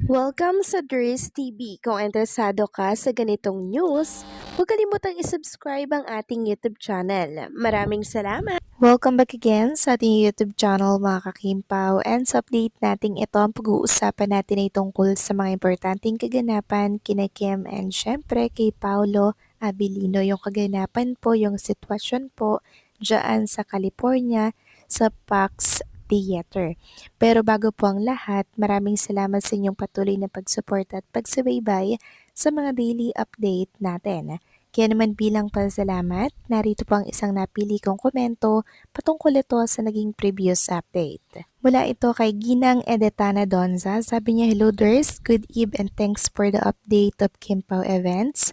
Welcome sa Dries TV. Kung interesado ka sa ganitong news, huwag kalimutang isubscribe ang ating YouTube channel. Maraming salamat! Welcome back again sa ating YouTube channel mga kakimpaw, and sa update natin ito ang pag-uusapan natin ay tungkol sa mga importanteng kaganapan kina Kim and syempre kay Paolo Abilino. Yung kaganapan po, yung sitwasyon po dyan sa California sa Pax Theater. Pero bago po ang lahat, maraming salamat sa inyong patuloy na pagsuporta at pagsubaybay sa mga daily update natin. Kaya naman bilang pasalamat, narito po ang isang napili kong komento patungkol ito sa naging previous update. Mula ito kay Ginang Edetana Donza, sabi niya, "Hello Ders, good eve and thanks for the update of Kim Pao events.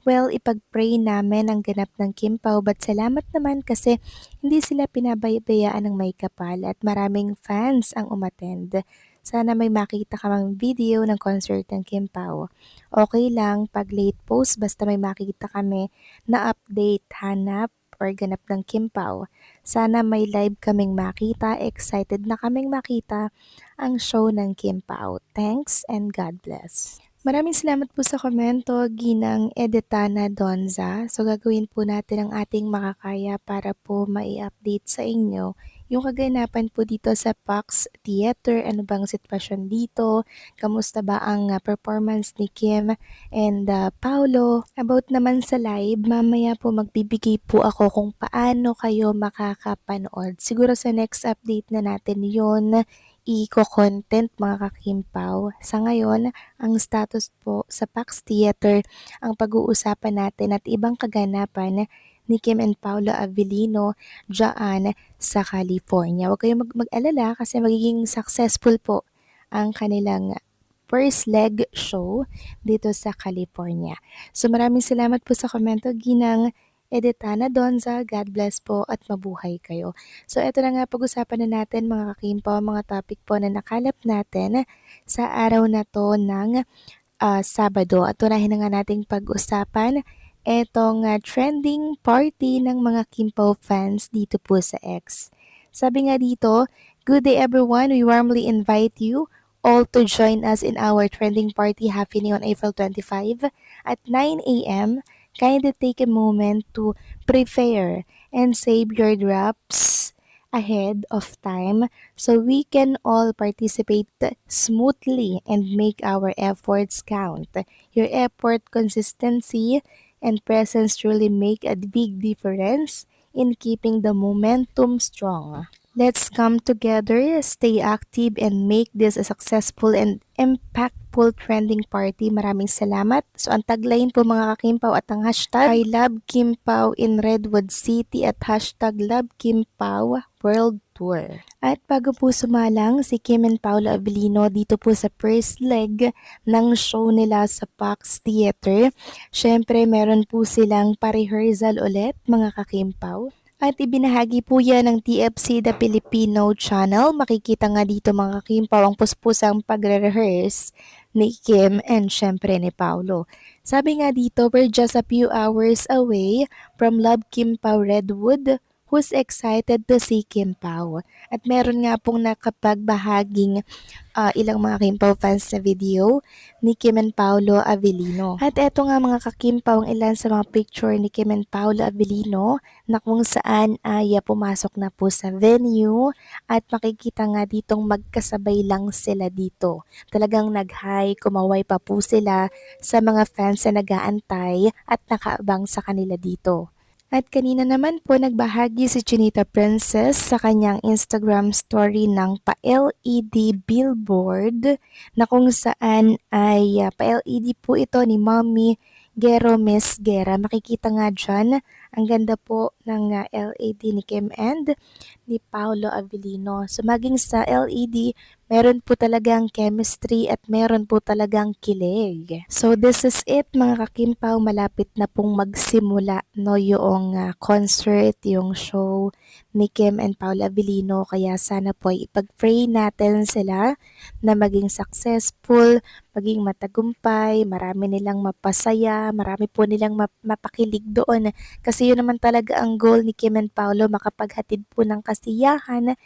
Well, ipag-pray namin ang ganap ng Kim Pao, but salamat naman kasi hindi sila pinabayaan ng may kapal at maraming fans ang umattend. Sana may makita ka mang video ng concert ng Kim Pao. Okay lang pag late post basta may makita kami na update, hanap or ganap ng Kim Pao. Sana may live kaming makita, excited na kaming makita ang show ng Kim Pao. Thanks and God bless." Maraming salamat po sa komento, Ginang Edetana Donza. So gagawin po natin ang ating makakaya para po mai-update sa inyo yung kaganapan po dito sa Pax Theater. Ano bang sitwasyon dito? Kamusta ba ang performance ni Kim and Paolo? About naman sa live, mamaya po magbibigay po ako kung paano kayo makakapanood. Siguro sa next update na natin yon i-content mga kakimpaw. Sa ngayon, ang status po sa Pax Theater ang pag-uusapan natin at ibang kaganapan ni Kim and Paolo Avellino dyan sa California. Huwag kayong mag-alala kasi magiging successful po ang kanilang first leg show dito sa California. So maraming salamat po sa komento, Ginang Edetana Donza. God bless po at mabuhay kayo. So eto na nga, pag-usapan na natin mga kakimpo, mga topic po na nakalap natin sa araw na to ng Sabado. At unahin na nga nating pag-usapan etong trending party ng mga Kimpo fans dito po sa X. Sabi nga dito, "Good day everyone, we warmly invite you all to join us in our trending party happening on April 25 at 9 a.m. Kindly take a moment to prepare and save your drops ahead of time so we can all participate smoothly and make our efforts count. Your effort, consistency, and presence truly make a big difference in keeping the momentum strong. Let's come together, stay active, and make this a successful and impactful trending party." Maraming salamat. So ang tagline po mga kakimpaw at ang hashtag ay Love Kimpaw in Redwood City at hashtag Love Kimpaw World Tour. At bago po sumalang si Kim and Paolo Abilino dito po sa first leg ng show nila sa Pax Theater, syempre meron po silang pa-rehearsal ulit mga kakimpaw. At ibinahagi po yan ng TFC The Filipino Channel. Makikita nga dito mga kakimpaw ang puspusang pagre-rehearse ni Kim and syempre ni Paolo. Sabi nga dito, "We're just a few hours away from Love Kimpaw Redwood. Who's excited to see Kim Pao?" At meron nga pong nakapagbahaging ilang mga Kimpaw fans sa video ni Kim and Paolo Avellino. At eto nga mga kakimpaw ang ilan sa mga picture ni Kim and Paolo Avellino na kung saan ay pumasok na po sa venue at makikita nga ditong magkasabay lang sila dito. Talagang nag-hi, kumaway pa po sila sa mga fans na nag-aantay at nakaabang sa kanila dito. At kanina naman po nagbahagi si Chinita Princess sa kanyang Instagram story ng pa-LED billboard na kung saan ay pa-LED po ito ni Mommy Gero Miss Gera. Makikita nga dyan, ang ganda po ng LED ni Kim and ni Paolo Avellino. So maging sa LED, meron po talagang chemistry at meron po talagang kilig. So this is it mga kakimpaw, malapit na pong magsimula no yung concert, yung show ni Kim and Paolo Abilino. Kaya sana po ay ipag-pray natin sila na maging successful, maging matagumpay, marami nilang mapasaya, marami po nilang mapakilig doon. Kasi yun naman talaga ang goal ni Kim and Paolo, makapaghatid po ng kasiyahan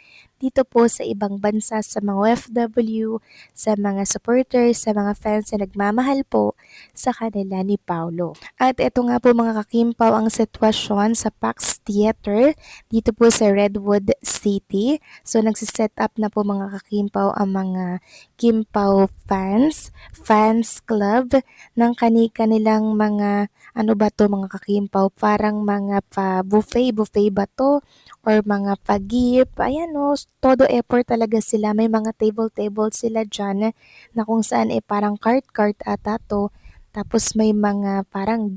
dito po sa ibang bansa, sa mga OFW, sa mga supporters, sa mga fans na nagmamahal po sa kanila ni Paolo. At ito nga po mga kakimpaw ang sitwasyon sa Pax Theater dito po sa Redwood City. So nagsiset up na po mga kakimpaw ang mga Kimpaw fans club ng kani-kanilang mga ano ba to mga kakimpaw, parang mga buffet ba to or mga pagip, ayan o, todo effort talaga sila. May mga table sila dyan na kung saan parang cart ata to. Tapos may mga parang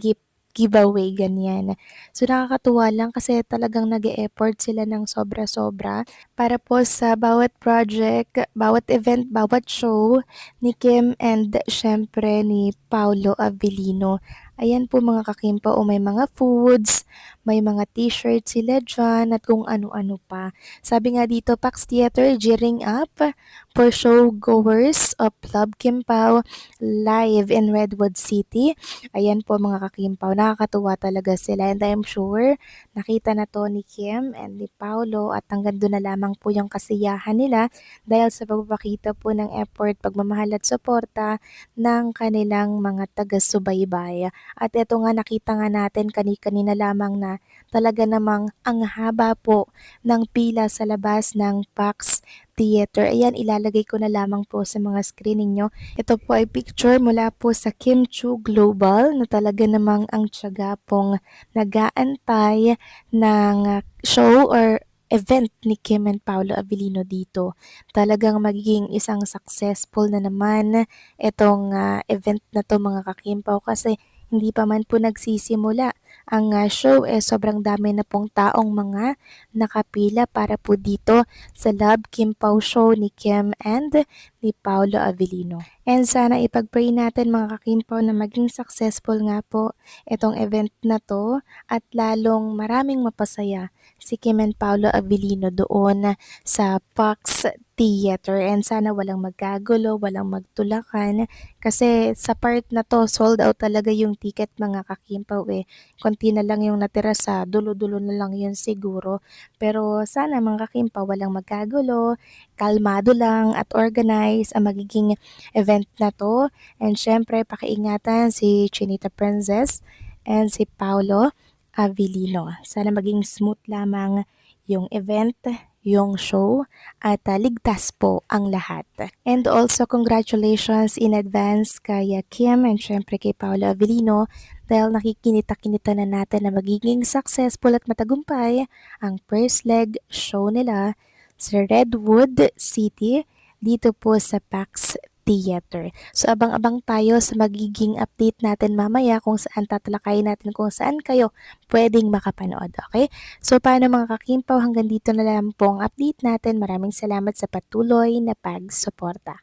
giveaway ganyan. So nakakatuwa lang kasi talagang nag-e-effort sila ng sobra-sobra para po sa bawat project, bawat event, bawat show ni Kim and syempre ni Paolo Avellino. Ayan po mga kakimpa, o may mga foods, may mga t-shirt sila dyan at kung ano-ano pa. Sabi nga dito, Pax Theater gearing up for show goers of Club Kimpaw live in Redwood City. Ayan po mga kakimpaw, nakakatuwa talaga sila and I'm sure nakita na to ni Kim and ni Paolo at hanggang doon na lamang po yung kasiyahan nila dahil sa pagpapakita po ng effort, pagmamahal at suporta ng kanilang mga taga-subaybay. At ito nga nakita nga natin kanina lamang na talaga namang ang haba po ng pila sa labas ng Pax Theater. Ayan, ilalagay ko na lamang po sa mga screening nyo. Ito po ay picture mula po sa Kim Chu Global na talaga namang ang tiyaga pong nag-aantay ng show or event ni Kim and Paolo Avellino dito. Talagang magiging isang successful na naman itong event na to mga kakimpaw kasi hindi pa man po nagsisimula ang show sobrang dami na pong taong mga nakapila para po dito sa Love Kimpaw Show ni Kim and ni Paolo Avellino. And sana ipag-pray natin mga kakimpaw na maging successful nga po itong event na to at lalong maraming mapasaya si Kim and Paolo Avellino doon sa Pax Theater and sana walang magkagulo, walang magtulakan kasi sa part na to sold out talaga yung ticket mga kakimpaw konti na lang yung natira sa dulo-dulo na lang yun siguro pero sana mga kakimpaw walang magkagulo, kalmado lang at organize ang magiging event na to and syempre pakiingatan si Chinita Princess and si Paolo Avellino. Sana maging smooth lamang yung event, yung show, at ligtas po ang lahat. And also, congratulations in advance kay Kim and syempre kay Paolo Avellino dahil nakikinita-kinita na natin na magiging successful at matagumpay ang first leg show nila sa Redwood City dito po sa Pax Theater. So abang-abang tayo sa magiging update natin mamaya kung saan tatalakayin natin kung saan kayo pwedeng makapanood. Okay? So paano mga kakimpaw, hanggang dito na lang po ang update natin. Maraming salamat sa patuloy na pagsuporta.